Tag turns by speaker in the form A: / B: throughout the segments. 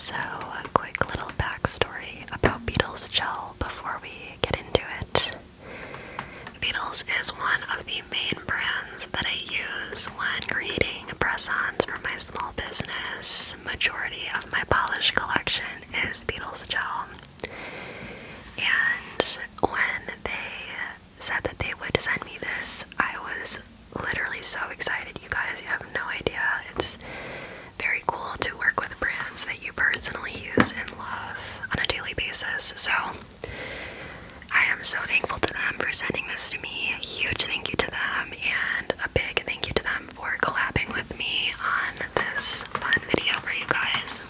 A: So, a quick little backstory about Beetles gel before we get into it. Beetles is one of the main brands that I use when creating press-ons for my small business. Majority of my polish collection is Beetles gel. And when they said that they would send me this, I was literally so excited, you guys. You have no idea. It's very cool to work with brands that you personally use and love on a daily basis. So I am so thankful to them for sending this to me. A huge thank you to them, and a big thank you to them for collabing with me on this fun video for you guys.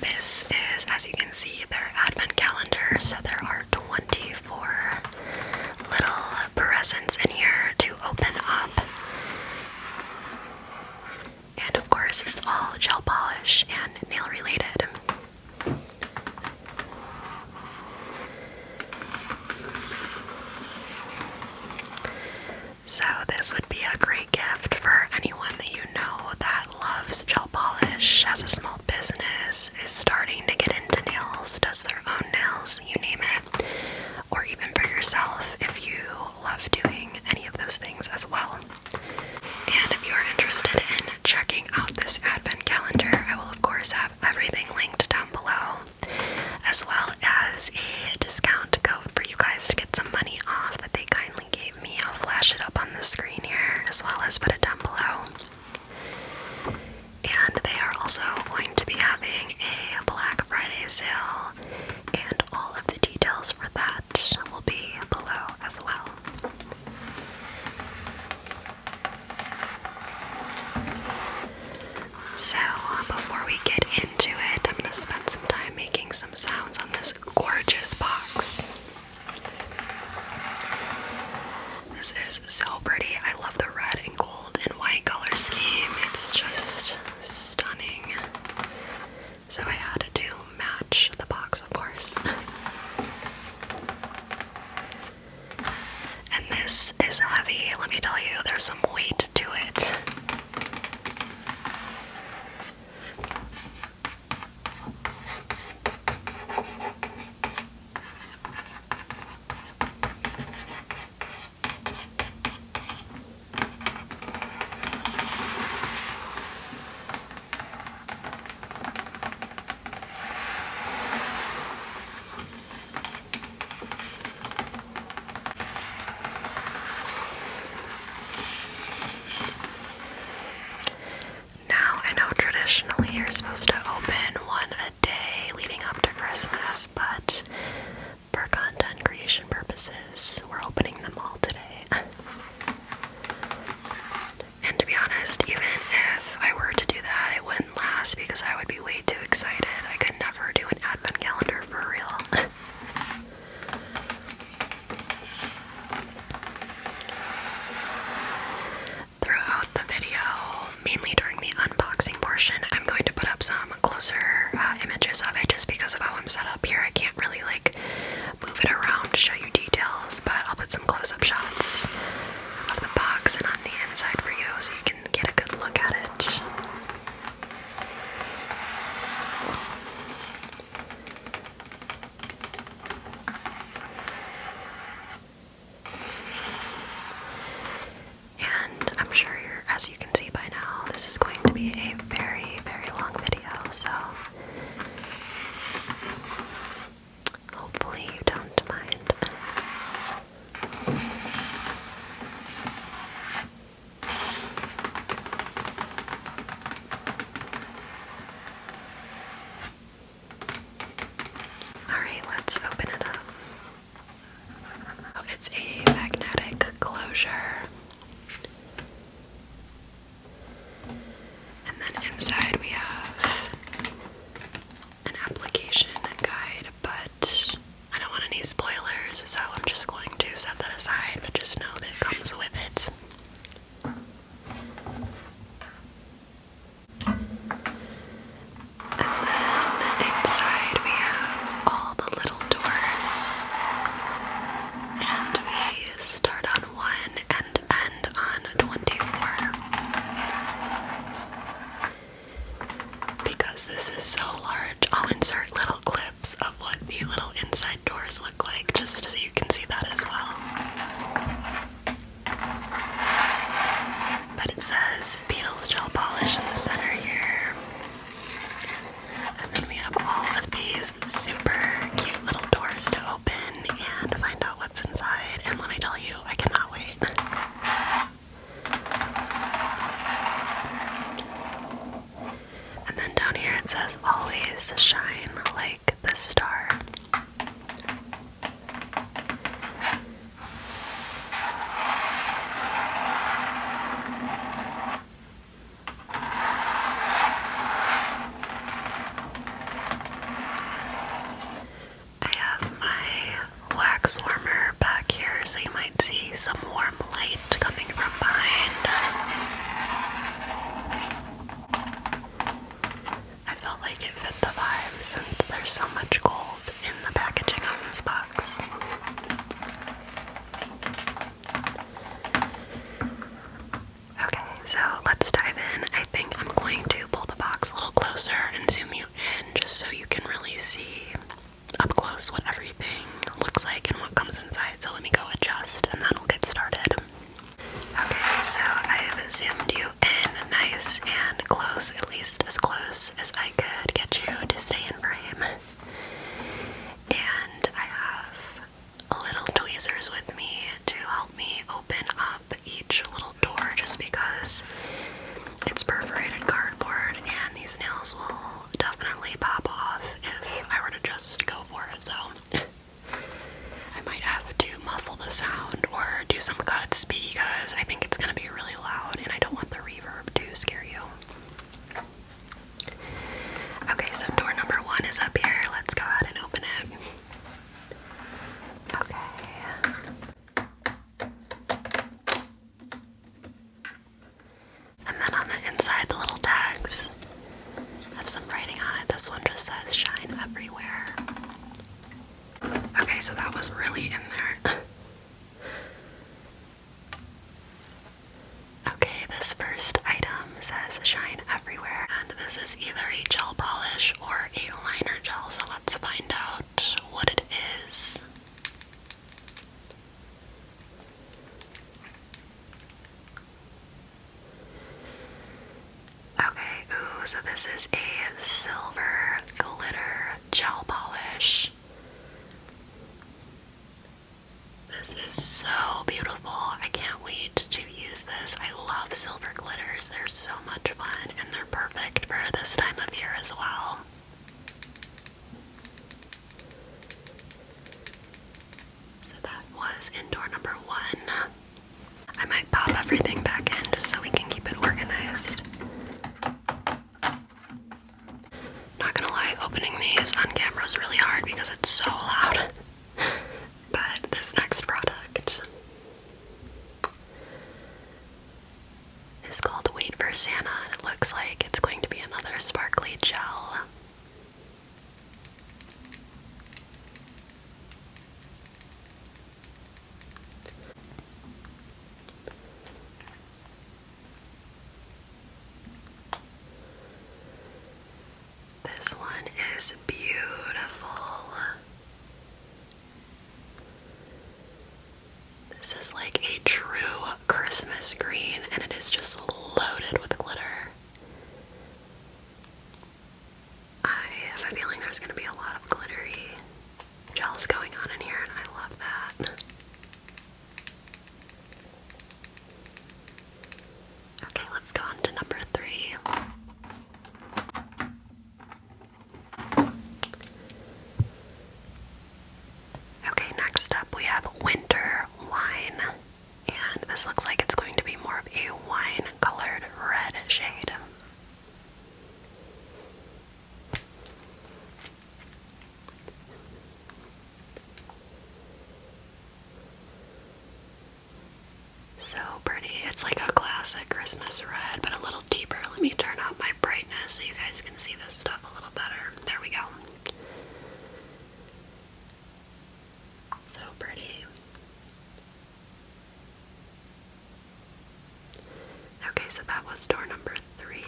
A: This is, as you can see, their advent calendar. So there are 24 little presents in here to open up. And of course, it's all gel polish and nail related. So this would be a great gift for anyone that you know that loves gel polish, has a small business, is starting to get into nails, does their own nails, you name it, or even for yourself if you love doing any of those things as well. And if you're interested in checking out this advent calendar, I will of course have everything linked down below, as well as a discount code for you guys to get some money off that they kindly gave me. I'll flash it up on the screen here, as well as put it down below. And they are also going to be having a Black Friday sale, and all of the details for that will be below as well. So, before we get into it, I'm going to spend some time making some sounds on this gorgeous box. This is so pretty. I love the red and gold and white color scheme. It's just stunning. So I had to match the box, of course. And this is heavy. Let me tell you, there's some weight to it. Traditionally, you're supposed to open one a day leading up to Christmas, but for content creation purposes, we're opening them all today. And to be honest, even if I were to do that, it wouldn't last because I would be way too excited. I could never do an advent calendar for real. Throughout the video, mainly during the unboxing portion, I'm going to put up some closer images of it just because of how I'm set up here. I can't really move it around to show you details, but I'll put some close-up shots of the box and on the inside for you so you can get a good look at it. And I'm sure as you can see by now, this is going to be a very, very long video, so hopefully you don't mind. Alright, let's open it up. Oh, it's a magnetic closure. And then inside we have an application guide, but I don't want any spoilers, so I'm just going to set that aside, but just know that it comes with it. And then inside we have all the little doors, and we start on just so you can see that as well. But it says Beetles gel polish in the center here. And then we have all of these super cute little doors to open and find out what's inside. And let me tell you, I cannot wait. And then down here it says always shine like the star. I have my wax warmer back here, so you might see some warm light coming from behind. I felt like it fit the vibe since there's so much gold in the packaging of this box. Okay, so let's dive in. I think I'm going to pull the box a little closer and zoom you in just so you can really see up close what everything looks like and what comes inside. So let me go adjust and then we'll get started. Okay, so I've zoomed you in nice and close, at least as close as I could get you to stay in frame. And I have little tweezers with me to help me open up each little door just because it's perforated cardboard and these nails will definitely pop off if I were to just go for it. So I might have to muffle the sound or do some cuts because I think it's going to be really loud and I don't want the reverb to scare you. Okay, so door number 1 is up here. Let's go ahead and open it. Okay. And then on the inside, the little tags have some writing on it. This one just says shine everywhere. Okay, so that was really in there. Okay, this first item says shine everywhere, and this is either a gel polish or a liner gel, so let's find out what it is. Okay, ooh, so this is a silver glitter gel polish. This is so beautiful. I can't wait to use this. I love silver glitters. They're so much fun and they're perfect for this time of year as well. So that was in door number 1. I might pop everything back in just so we can keep it organized. Not gonna lie, opening these on camera is really hard because it's so loud. But this next product is called Wait for Santa, and it looks like it's going to be another sparkly gel. This one is beautiful. This is like a true Christmas green, and it is just loaded with glitter. I have a feeling there's going to be a lot of glittery gels going on in here, and I love that. Okay, let's go on to number 3. Okay, next up we have winter wine, and this looks like it's going to be more of a wine-colored red shade. So pretty. It's like a classic Christmas red, but a little deeper. Let me turn up my brightness so you guys can see this stuff a little better. There we go. So pretty. Okay, so that was door number 3.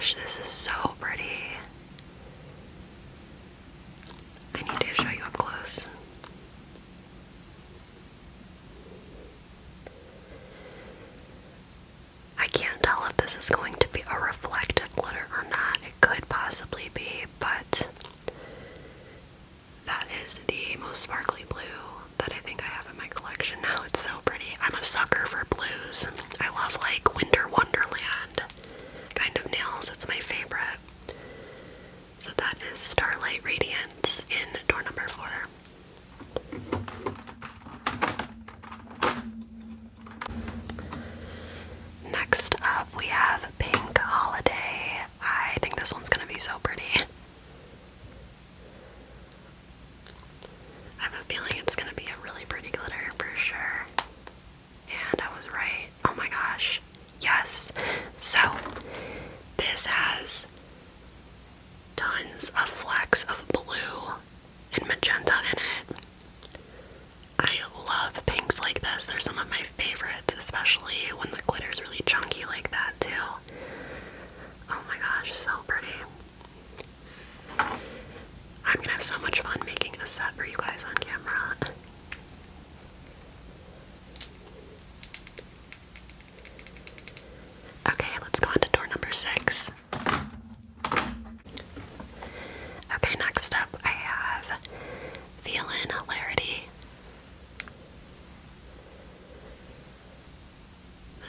A: gosh, this is so pretty. I need to show you up close. I can't tell if this is going to be a reflective glitter or not. It could possibly be, but that is the most sparkly blue that I think I have in my collection now. It's so pretty. I'm a sucker for blues. I love like Winter Wonderland kind of nails. It's my favorite. So that is Starlight Radiance in door number 4. Next up we have Pink Holiday. I think this one's gonna be so pretty. I have a feeling it's gonna be a really pretty glitter for sure. And I was right. Oh my gosh. Yes. So this has tons of flecks of blue and magenta in it. I love pinks like this. They're some of my favorites, especially when the glitter is really chunky like that too. Oh my gosh, so pretty. I'm gonna have so much fun making a set for you guys on camera. Okay, let's go on to door number 6. Okay, next up I have Feelin' Hilarity.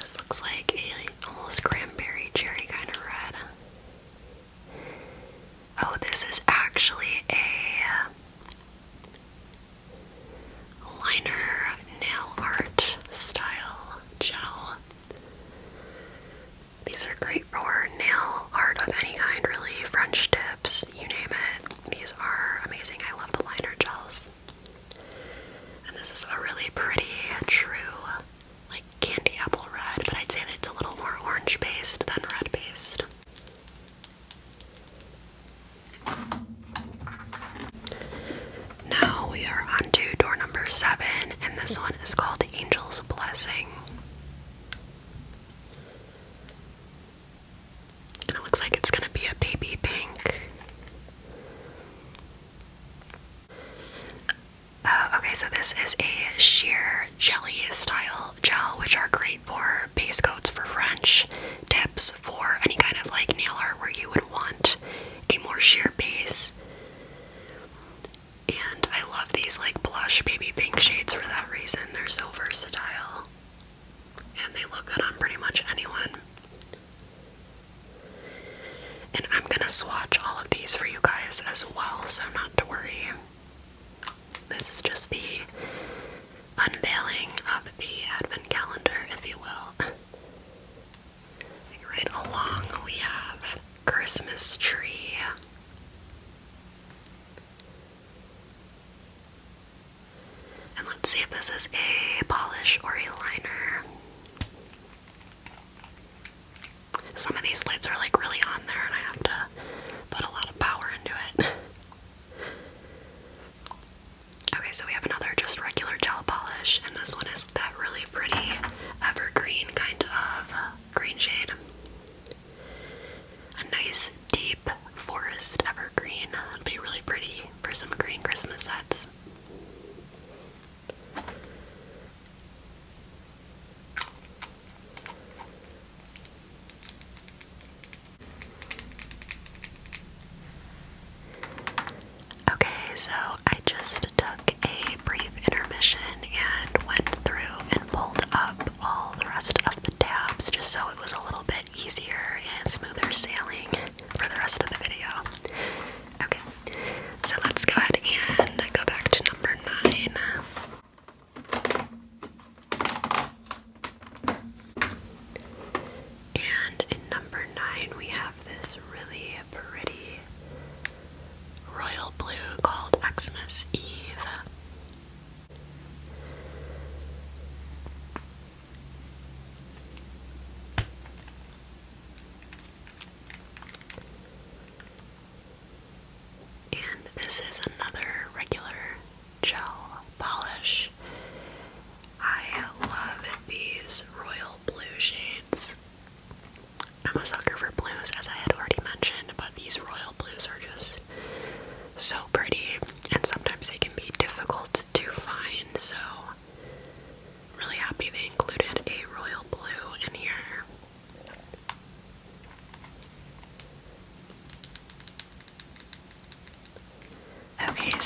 A: This looks like a almost cranberry cherry kind of red. Oh, this is actually a liner nail art style gel. These are great for nail art of any kind, really. French tips, you name it. These are amazing. I love the liner gels. And this is a really pretty, true, like candy apple red, but I'd say that it's a little more orange based than red based. Now we are on to door number 7, and this one is called Angel's Blessing. And it looks like it's gonna be a baby pink. Okay, so this is a sheer jelly style gel, which are great for base coats for French tips, for any kind of like nail art where you would want a more sheer base. And I love these like blush baby pink shades for that reason. They're so versatile. And they look good on pretty much anyone. And I'm gonna swatch all of these for you guys as well, so not to worry. This is just the unveiling of the advent calendar, if you will. Right along we have Christmas Tree. And let's see if this is a polish or a liner. Some of these lids are like really on there and I have to put a lot of power into it. Okay, so we have another just regular gel polish, and this one is that really pretty evergreen kind of green shade. A nice deep forest evergreen. It'll be really pretty for some green Christmas sets. Okay, so I just took a brief intermission and went through and pulled up all the rest of the tabs just so it was a little bit easier and smoother sailing for the rest of the video. Okay, so let's go ahead and go back to number 9. And in number 9 we have this really pretty royal blue called Xmas Eve. And this is another regular gel polish. I love these royal blue shades. I'm a sucker for blues, as I had already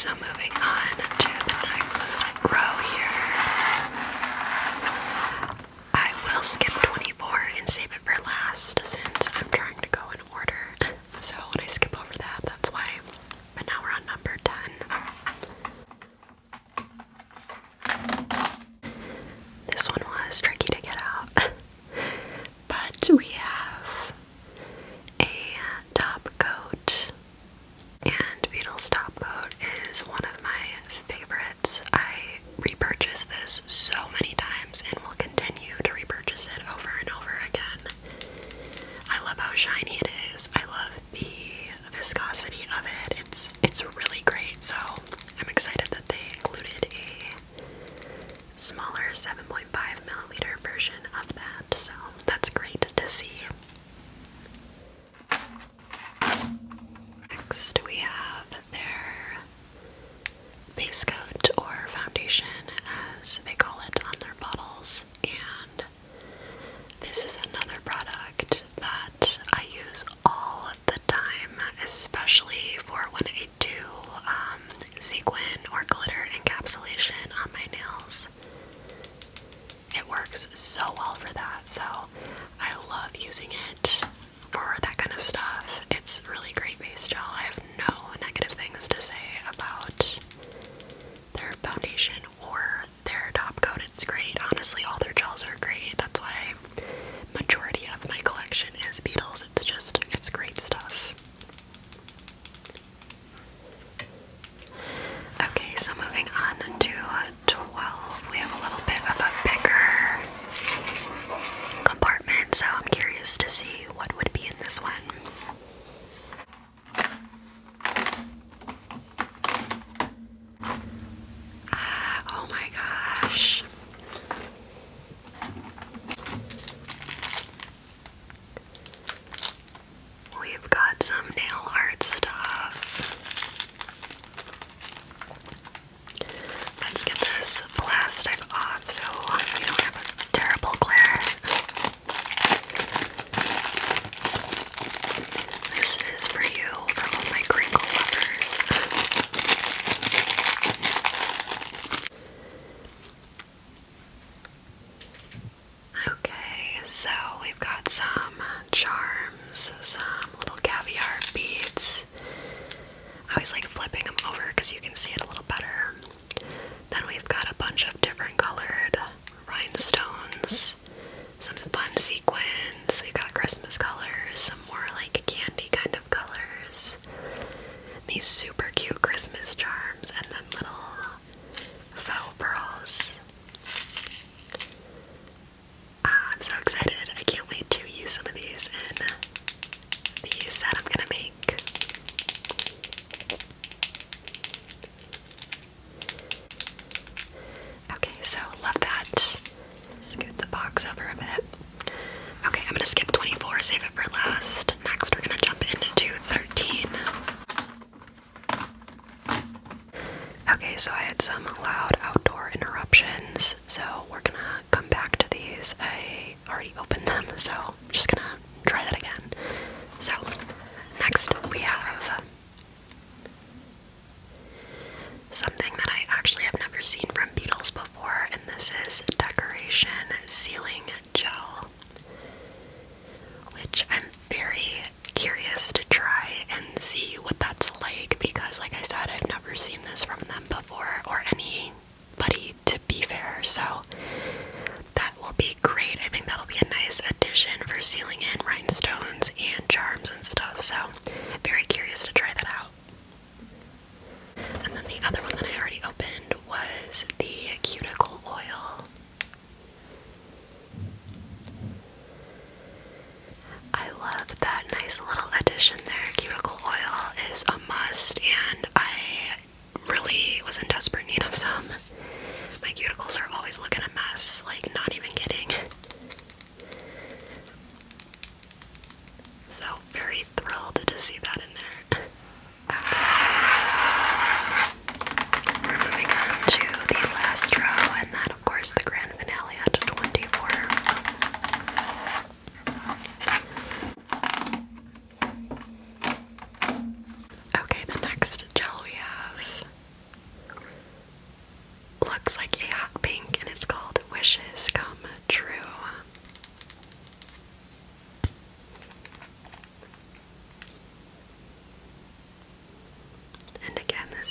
A: so moving on to the next row here. I will skip 24 and save it for last since I'm trying to go in order. So when I skip over that, that's why. But now we're on number 10. This one was tricky to get out. But we have a top coat, and Beetles top coat is one of my favorites. I repurchase this so many times and will continue to repurchase it over and over again. I love how shiny it is. I love the viscosity of it. It's really great, so I'm excited that they included a smaller 7.5 milliliter version of that, so that's great to see. Next, we have their base coat or foundation, as they call it on their bottles, and this is another product that I use all the time, especially for when I do sequin or glitter encapsulation on my nails. It works so well for that, so I love using it for that kind of stuff. It's really great base gel. I have no negative things to say about their foundation or their top coat. It's great. Honestly, all their gels are great. That's why majority of my collection is Beetles. It's great stuff. Okay, so moving on to 12, we have a little bit of a bigger compartment, so I'm curious to see what would be in this one. Oh my gosh. We've got some nail art stuff. Let's get this plastic off so we don't have a terrible glare. This is for you, for all my crinkle lovers. Okay, so we've got some charms, some little caviar beads. I always like flipping them over because you can see it a little better. Then we've got a bunch of different colored rhinestones, some fun sequins, we've got Christmas colors, some more like candy kind of colors, these super cute Christmas charms, and then little faux pearls. I'm so excited. I can't wait to use some of these in the set I'm gonna make. Okay, so love that. Scoot the box over a bit. Okay, I'm gonna skip 24, save it for last. Next, we're gonna jump into 13. Okay, so I had some loud outdoor interruptions, so we're gonna come back to these. I already opened them, so I'm just gonna try that again. So, next we have something that I actually have never seen from Beetles before, and this is Decoration Sealing Gel, which I'm very curious to try and see what that's like, because like I said, I've never seen this from them before, or anybody, to be fair, so that will be great. I think that'll be a nice addition for sealing in rhinestones and charms and stuff, so very curious to try that out. And then the other one that I already opened was the cuticle oil. I love that nice little addition there. Cuticle oil is a must, and I really was in desperate need of some. My cuticles are always looking a mess, like not even kidding. So very thrilled to see that in there. Okay, so we're moving on to the last row, and then of course the grand finale at 24.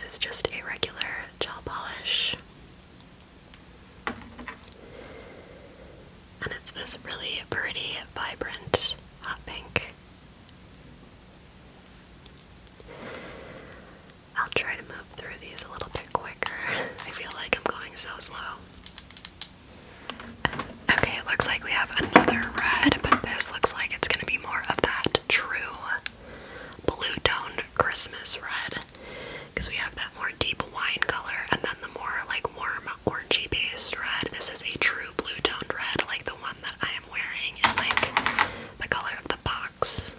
A: this is just a regular gel polish. And it's this really pretty, vibrant hot pink. I'll try to move through these a little bit quicker. I feel like I'm going so slow. Okay, it looks like we have another red, but this looks like it's going to be more of that true blue toned Christmas red. Because we have that more deep wine color and then the more like warm orangey based red. This is a true blue toned red, like the one that I am wearing in like the color of the box.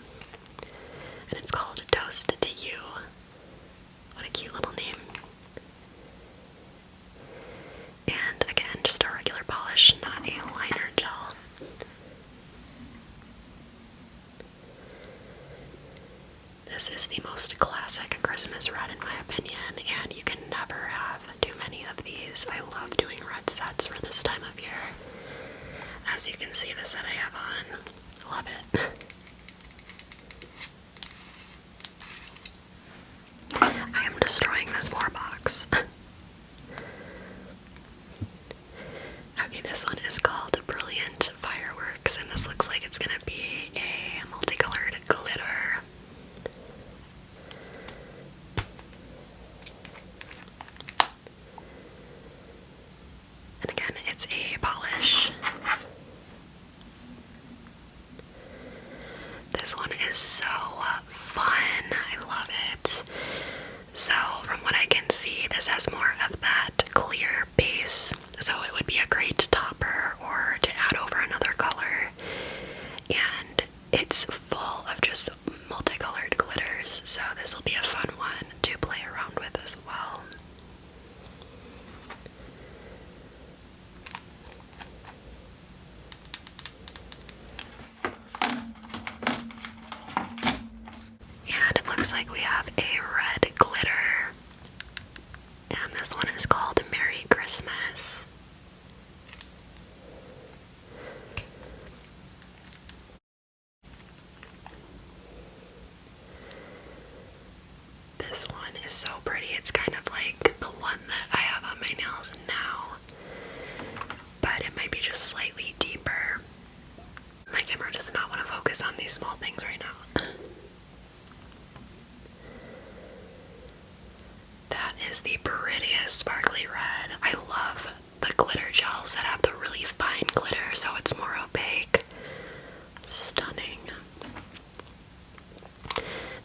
A: And it's called Toast to You. What a cute little name. And again, just a regular polish, not a liner gel. This is the most classic Christmas red in my opinion, and you can never have too many of these. I love doing red sets for this time of year. As you can see, the set I have on, love it. I am destroying this pour box. Okay, this one is called Brilliant Fireworks, and this looks like it's gonna be a multicolored glitter. And again, it's a polish. This one is so fun. I love it. So, from what I can see, this has more of that clear base, so it would be a great topper or to add over another color. And it's full of just multicolored glitters, so this will be a fun one to play around with as well. And it looks like we have a red glitter. And this one is called Merry Christmas. This one is so pretty. It's kind of like the one that I have on my nails now, but it might be just slightly deeper. My camera does not want to focus on these small things right now. That is the prettiest sparkly red. I love the glitter gels that have the really fine glitter, so it's more opaque. Stunning.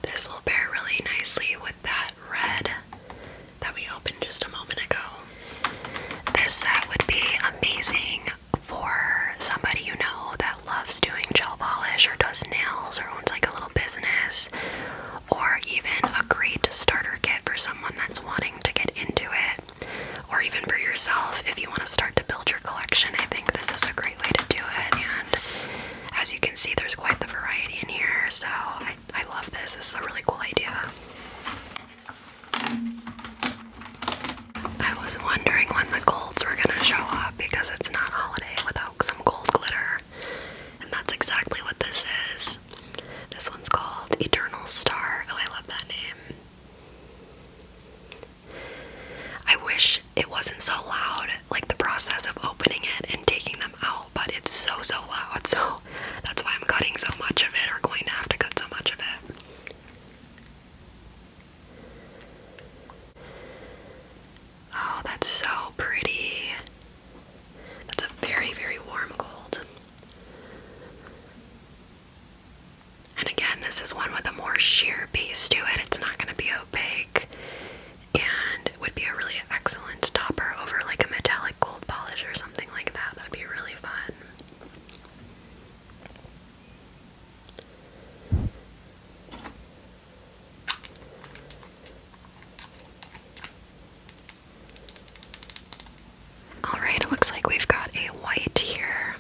A: This will pair really nicely with that red that we opened just a moment ago. This set would be amazing for somebody you know that loves doing gel polish or does nails or owns like a little business, or even a great starter kit for someone that's wanting to get into it, or even for yourself if you want to start to build your collection. I think this is a great way to do it, and as you can see, there's quite the variety in here, so I love this. This is a really cool idea. I was wondering when the golds were gonna show up because it's not holiday without some gold glitter, and that's exactly what this is. This one's called Eternal Star. Oh, I love that name. I wish it wasn't so loud, like the process of opening it and taking them out, but it's so loud, so that's why I'm cutting so much of it, or going to have to cut so much of it. Oh, that's so pretty. That's a very, very warm gold. And again, this is one with a more sheer base to it. It's not going to be opaque, and it would be a really excellent topper over like a metallic gold polish or something like that. That'd be really fun. Alright, it looks like we've got a white here.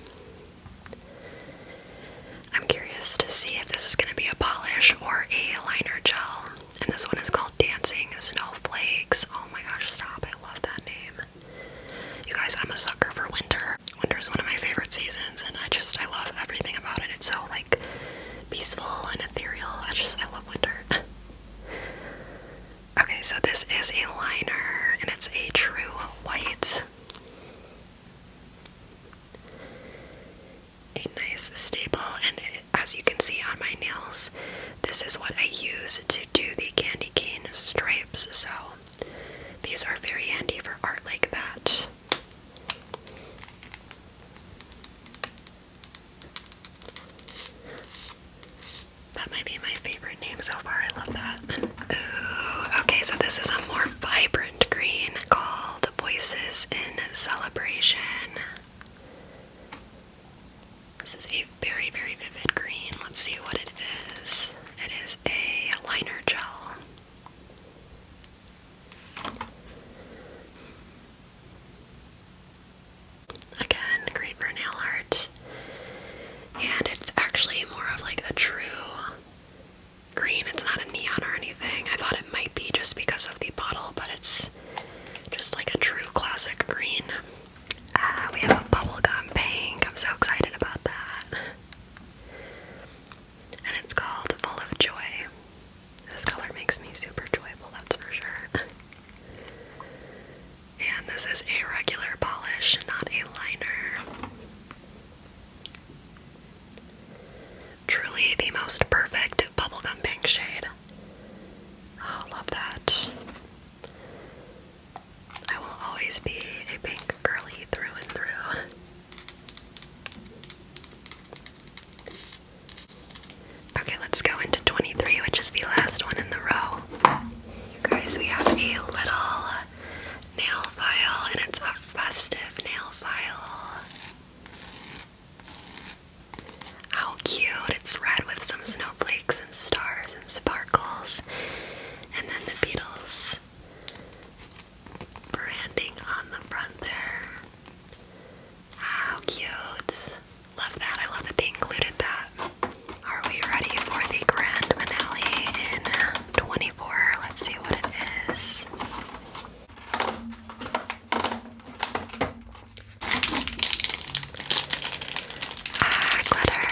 A: I'm curious to see if this is going to be a polish or a liner gel. And this one is called Dancing Snowflakes. Oh my gosh, stop. I love that name. You guys, I'm a sucker for winter. Winter is one of my favorite seasons, and I love everything about it. It's so like peaceful and ethereal. I love winter. Okay, so this is a liner, and it's a true white. A nice staple, and as you can see on my nails, this is what I use to do the candy cane stripes, so these are very handy for art like that. That might be my favorite name so far, I love that. Ooh, okay, so this is a more vibrant green called Voices in Celebration. This is a very, very vivid green. Let's see what it is. It is a liner gel. Again, great for nail art. And it's actually more of like a true green. It's not a neon or anything. I thought it might be just because of the bottle, but it's just like a true classic green. We have a bubblegum pink. I'm so excited about that. And it's called Full of Joy. This color makes me super joyful, that's for sure. And this is a regular polish, not a liner. Truly the most perfect bubblegum pink shade. Oh, love that. I will always be a pink girly through and through. Okay, let's go into 23, which is the last one in the row. You guys, we have a little nail file, and it's a festive nail file. How cute. It's red with some snowflakes and stars and sparkles. And then the Beetles branding on the front there. How cute. Love that. I love that they included that. Are we ready for the grand finale in 24? Let's see what it is. Glitter.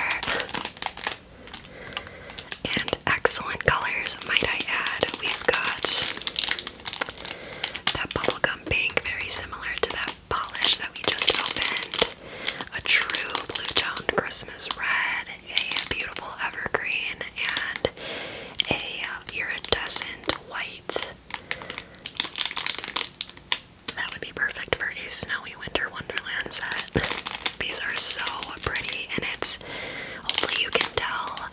A: And excellent colors, might I add. We've got that bubblegum pink, very similar to that polish that we just opened. A true blue-toned Christmas red, a beautiful evergreen, and a iridescent white. That would be perfect for a snowy winter wonderland set. These are so pretty, and it's, hopefully you can tell,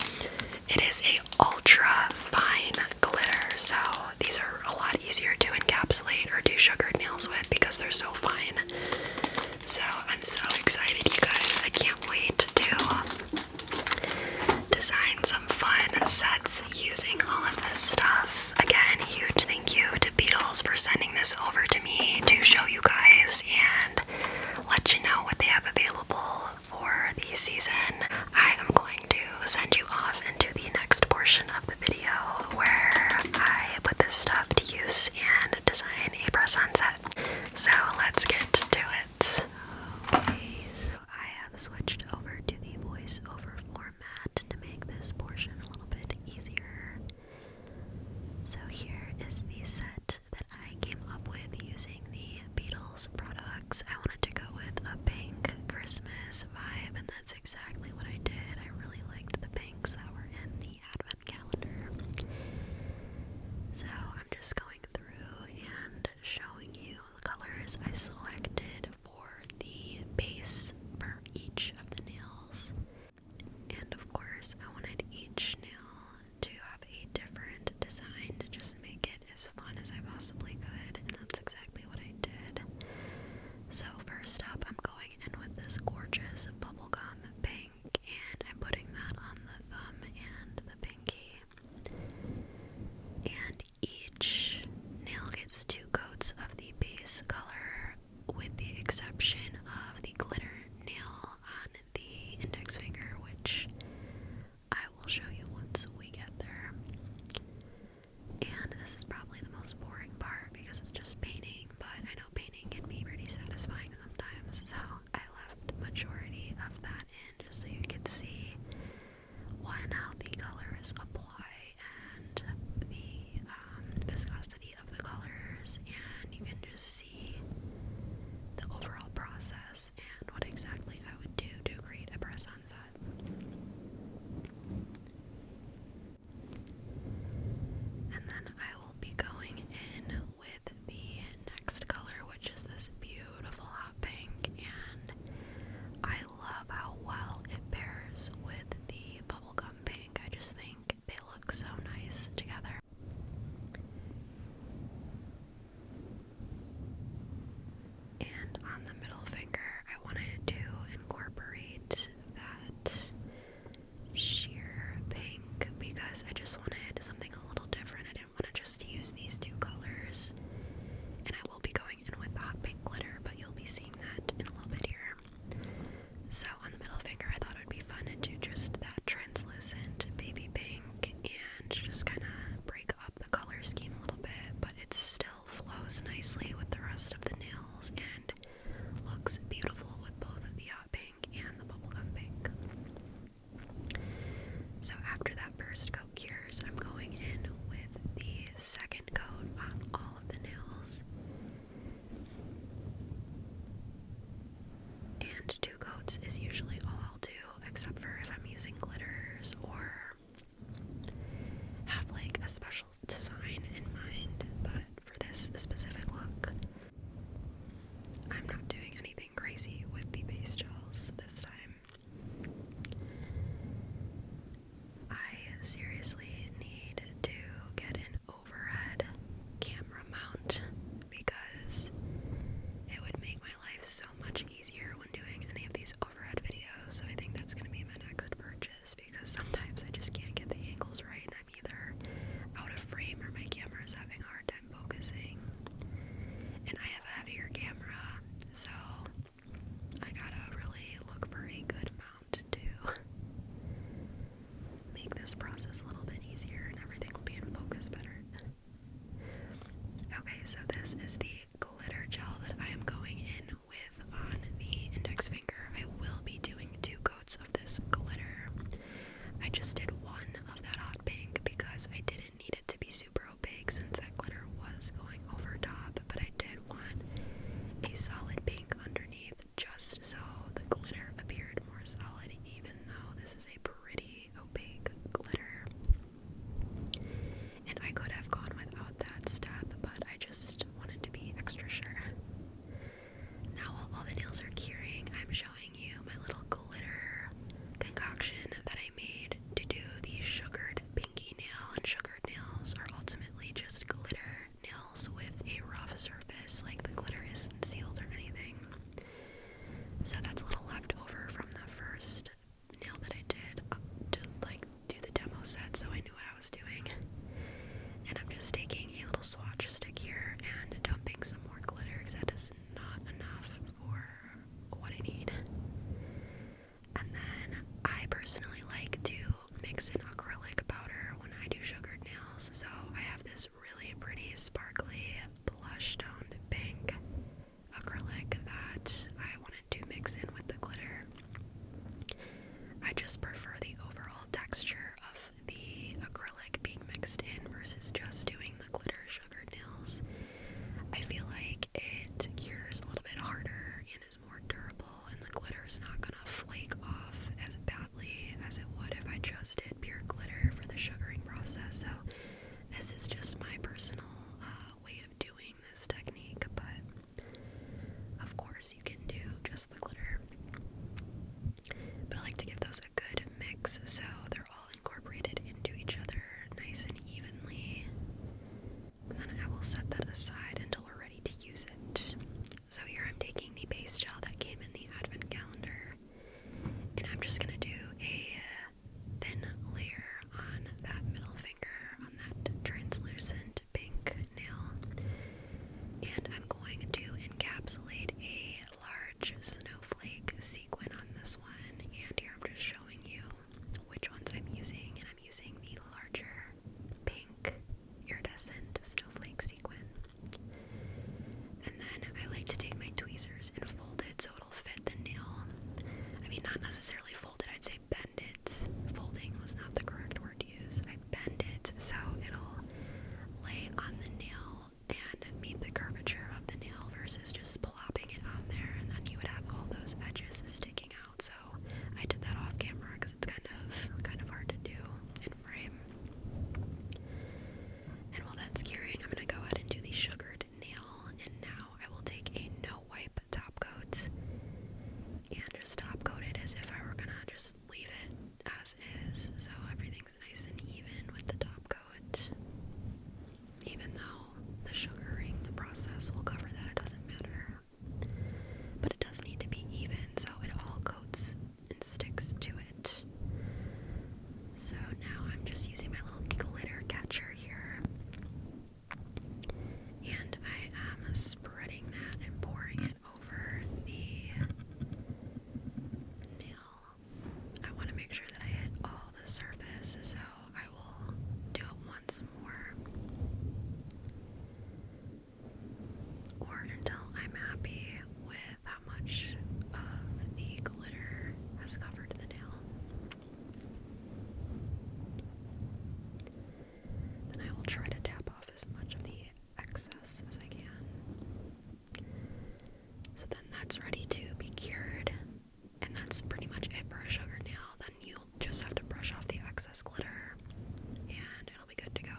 A: it is a ultra fine seriously need to get an overhead camera mount because it would make my life so much easier when doing any of these overhead videos. So I think that's going to be my next purchase, because sometimes I just can't get the angles right and I'm either out of frame or my camera is having a hard time focusing. And I have a heavier camera, so I gotta really look for a good mount to make this process a little bit easier and everything will be in focus better. Okay, so this is the glitter gel that I am going in with on the index finger. I will be doing 2 coats of this glitter. I just did 1 of that hot pink because I didn't need it to be super opaque since that glitter was going over top, but I did want a solid pink underneath just so the glitter appeared more solid, even though this is a pretty opaque glitter. And I could have gone without that step, but I just wanted to be extra sure. Now while all the nails are curing, I'm showing you my little glitter concoction that I made to do the sugared pinky nail. And sugared nails are ultimately just glitter nails with a rough surface, like the glitter isn't sealed or anything. So that's a little left over from the first nail that I did to like do the demo set, so I knew what I was doing. And I'm just taking a little swatch stick here and dumping some more glitter because that is not enough for what I need. And then I personally like to mix in acrylic powder when I do sugared nails, so I have this really pretty sparkly blush toned pink acrylic that I wanted to mix in with the glitter. I just prefer the overall texture of the acrylic being mixed in versus just doing the glitter sugared nails. I feel like it cures a little bit harder and is more durable, and the glitter is not gonna flake off as badly as it would if I just did pure glitter for the sugaring process. So this is just my personal way of doing this technique, but of course you can do just the glitter. But I like to give those a good mix so they're all incorporated into each other nice and evenly. And then I will set that aside until we're ready to use it. So here I'm taking the base gel that came in the advent calendar, and I'm just going to do a thin layer on that middle finger on that translucent pink nail. And I'm going to encapsulate a large snowflake sequin on this one. And here I'm just showing you which ones I'm using, and I'm using the larger pink iridescent snowflake sequin. And then I like to take my tweezers and fold it so it'll fit the nail. I mean, not necessarily fold it, I'd say bend it. Folding was not the correct word to use. I bend it so it'll lay on the nail and meet the curvature of the nail versus just plopping it on there and then you would have all those edges sticking out. So I did that off camera because it's kind of hard to do in frame. And while that's curing, I'm going to go ahead and do the sugared nail. And now I will take a no wipe top coat and just top coat it as if I were going to just leave it as is, so everything's nice and even with the top coat. Even though the sugaring process will cover that, it doesn't matter. But it does need to be even so it all coats and sticks to it. So now I'm just using my little glitter catcher here. And I am spreading that and pouring it over the nail. I want to make sure that I hit all the surface, so I will do it once more. Or until I'm happy with how much of the glitter has covered the nail. Then I will try to tap off as much of the excess as I can. So then that's ready to be cured, and that's pretty much it for a sugar nail. Then you'll just have to brush off the excess glitter and it'll be good to go.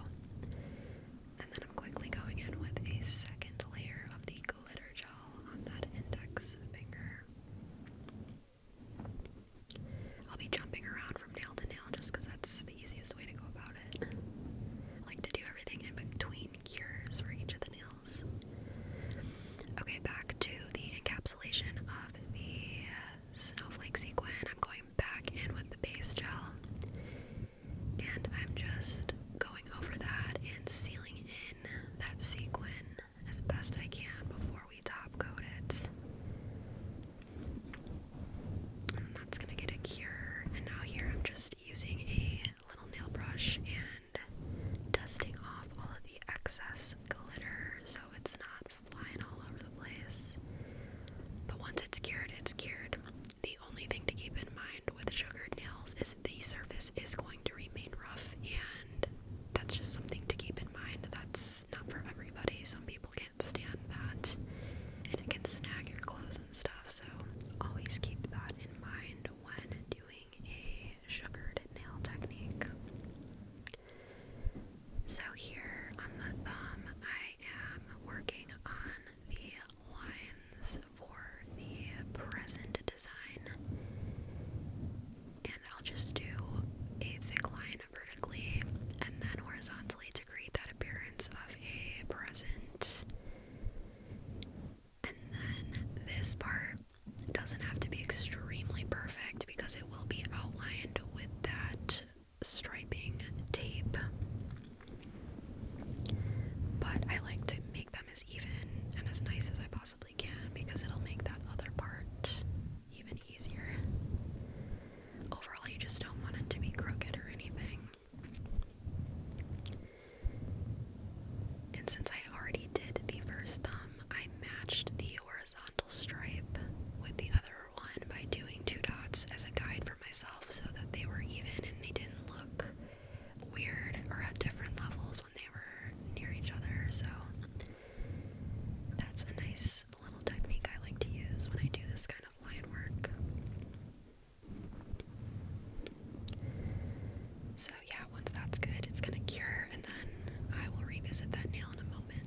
A: And then I'm quickly going in with a second layer of the glitter gel on that index finger. I'll be jumping around from nail to nail just because that's the easiest way to go And I'm just going over that and sealing in that sequin as best I can before we top coat it. And that's gonna get a cure. And now here I'm just using a little nail brush and dusting off all of the excess glitter so it's not flying all over the place. But once it's cured, it's cured. The only thing to keep in mind with sugared nails is the surface is going to remain rough, and that's just something to keep in mind. That's not for everybody. Some people can't stand that, and it can snag your clothes and stuff, so always keep that in mind when doing a sugared nail technique. So here on the thumb, I am working on the lines for the present design, and I'll just do a thick line vertically and then horizontally to create that appearance of a present. And then this part doesn't have to be extremely perfect because it will be outlined with that striping tape. But I like to make them as even and as nice as I possibly can because it'll make that other part even easier. Overall, you just don't want it to be crooked or anything. And since I already did the first thumb, I matched the horizontal stripe with the other one by doing 2 dots as a guide for myself so that they were even and they didn't look weird or at different levels when they were near each other. So that's a nice little technique I like to use when I do this kind of line work. So yeah, once that's good, it's gonna cure, and then I will revisit that nail in a moment.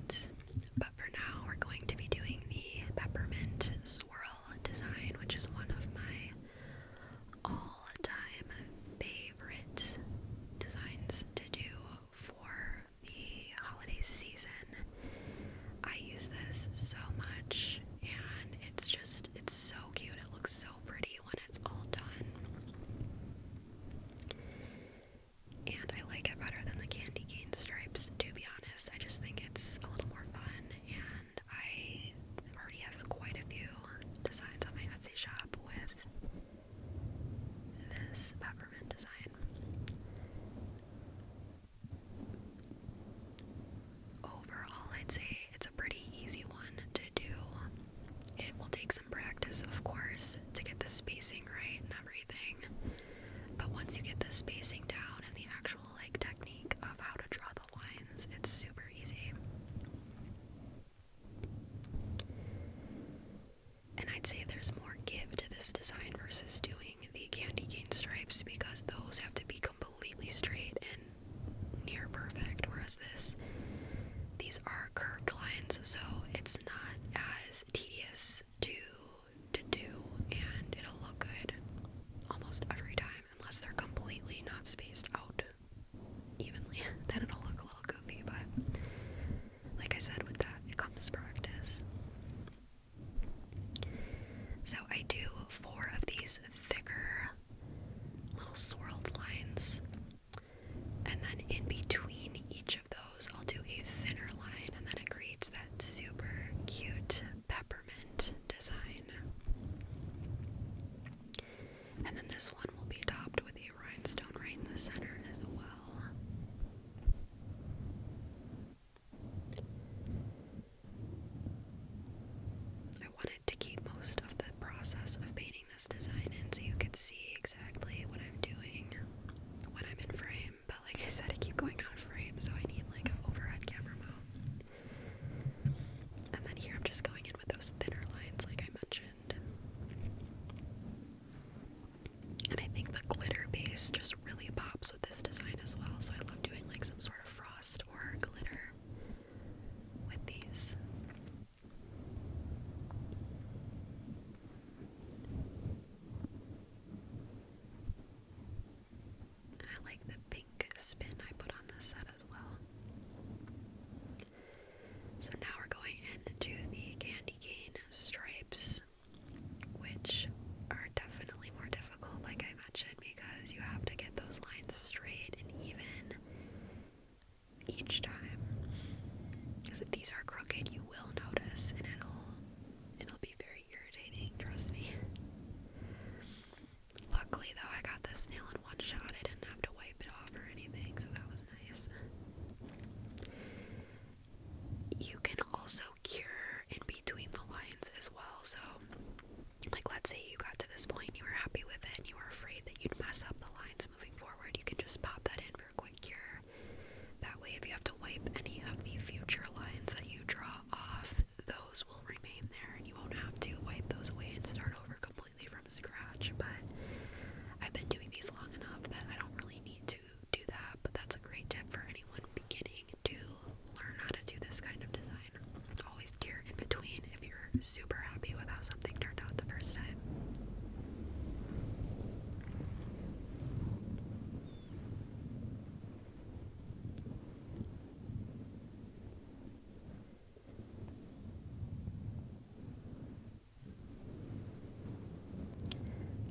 A: just pop that in for a quick cure. That way, if you have to wipe any of the future lines that you draw off, those will remain there and you won't have to wipe those away and start over completely from scratch. But I've been doing these long enough that I don't really need to do that, but that's a great tip for anyone beginning to learn how to do this kind of design. Always cure in between if you're super happy with how something turned out the first time.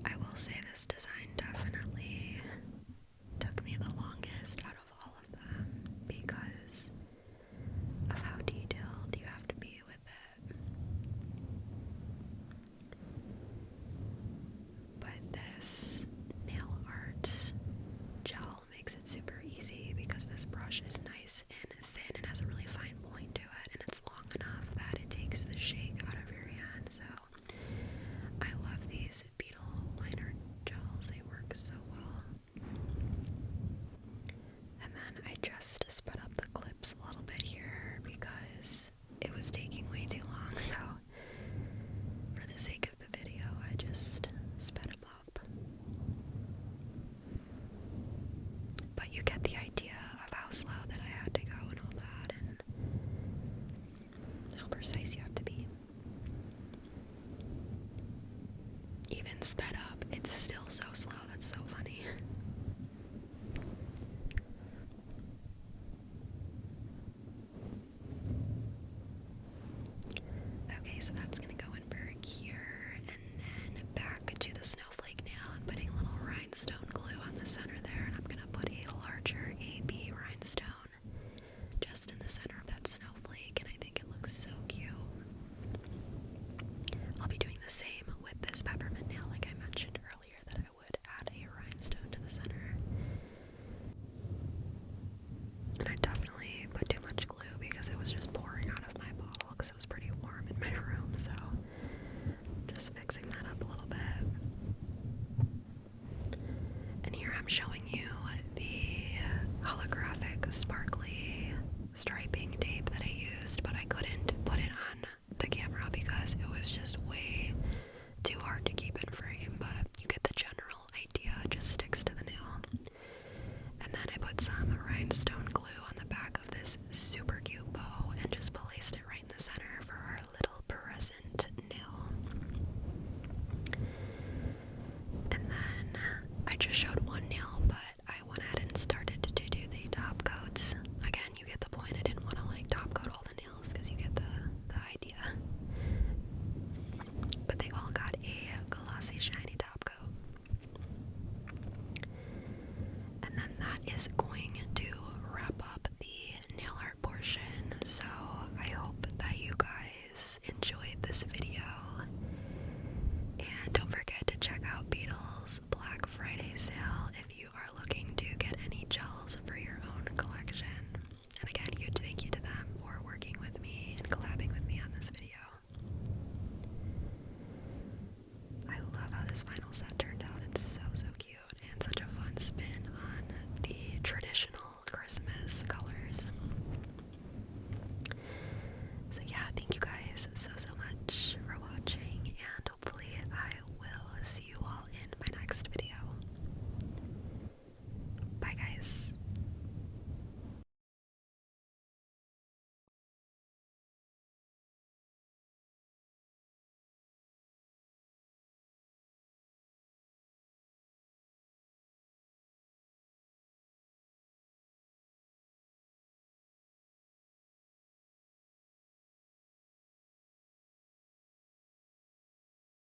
A: I will say this design definitely took me the longest out of all of them because of how detailed you have to be with it. But this nail art gel makes it super easy because this brush is nice and thin and has a really fine point to it, and it's long enough that it takes the shake out of your hand. So I love these Beetle liner gels, they work so well. And then I just sped up the clips a little bit here because it was taking way too long, so for the sake of the video I just sped them up. But you get the idea of how slow that I had to go and all that, and how precise you have to be. Even sped up, it's still so slow. That's so funny. Okay, so that's gonna go in for here, and then back to the snowflake nail. I'm putting a little rhinestone glue on the center there, and I'm gonna put a larger AB rhinestone just in the center of that snowflake, and I think it looks so cute. I'll be doing the same with this peppermint nail like I mentioned earlier, that I would add a rhinestone to the center. And I definitely put too much glue because it was just pouring out of my bottle because it was pretty warm in my room, so just fixing that up a little bit. And here I'm showing you the holographic sparkly striping tape that I used, but I couldn't put it on the camera because it was just way too hard to keep in frame, but you get the general idea, it just sticks to the nail. And then I put some rhinestone glue on the back of this super cute bow and just placed it right in the center for our little present nail. And then I just showed one nail, but I went ahead and started to do the top coats. Again, you get the point. I didn't want to like top coat all the nails because you get the idea. But they all got a glossy, shiny top coat. And then that is